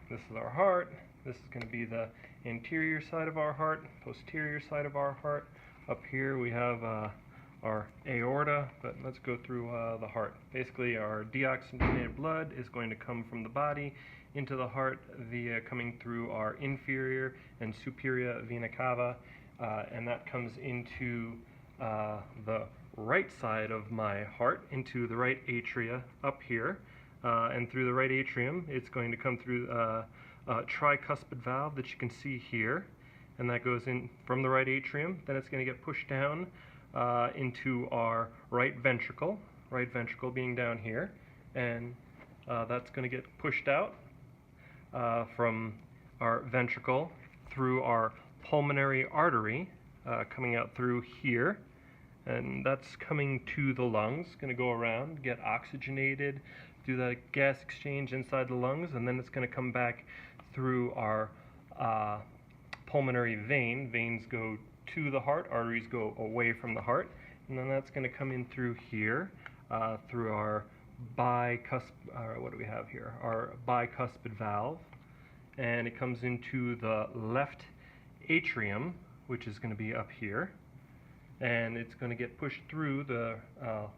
this is our heart. This is going to be the anterior side of our heart, posterior side of our heart. Up here we have our aorta, but let's go through the heart. Basically, our deoxygenated blood is going to come from the body into the heart via coming through our inferior and superior vena cava, and that comes into the right side of my heart, into the right atria up here, and through the right atrium it's going to come through a tricuspid valve that you can see here, and that goes in from the right atrium. Then it's going to get pushed down into our right ventricle being down here, and that's going to get pushed out from our ventricle through our pulmonary artery, coming out through here, and that's coming to the lungs, going to go around, get oxygenated, do the gas exchange inside the lungs, and then it's going to come back through our pulmonary vein. Veins go to the heart, arteries go away from the heart, and then that's going to come in through here, through our what do we have here? Our bicuspid valve, and it comes into the left atrium, which is going to be up here, and it's going to get pushed through the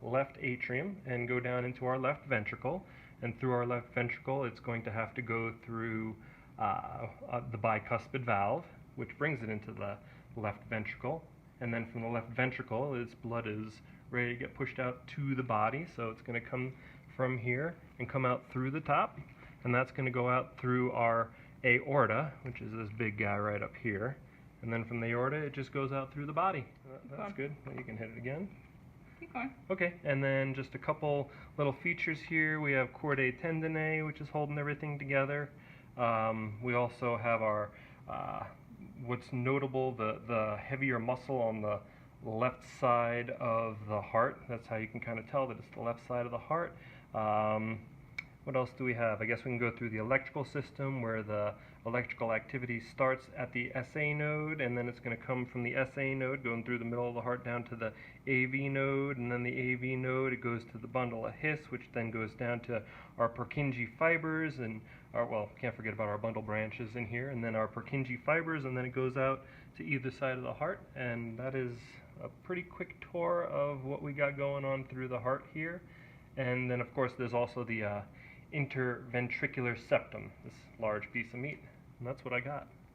left atrium and go down into our left ventricle, and through our left ventricle it's going to have to go through the bicuspid valve, which brings it into the left ventricle, and then from the left ventricle its blood is ready to get pushed out to the body, so it's going to come from here and come out through the top, and that's going to go out through our aorta, which is this big guy right up here, and then from the aorta it just goes out through the body. That's good. Well, you can hit it again. Keep going. Okay, and then just a couple little features here. We have chordae tendineae, which is holding everything together. We also have our what's notable, the heavier muscle on the left side of the heart. That's how you can kind of tell that it's the left side of the heart. What else do we have? I guess we can go through the electrical system, where the electrical activity starts at the SA node, and then it's going to come from the SA node, going through the middle of the heart down to the AV node, and then the AV node, it goes to the bundle of His, which then goes down to our Purkinje fibers, and well, can't forget about our bundle branches in here, and then our Purkinje fibers, and then it goes out to either side of the heart, and that is a pretty quick tour of what we got going on through the heart here. And then of course there's also the interventricular septum, this large piece of meat, and that's what I got.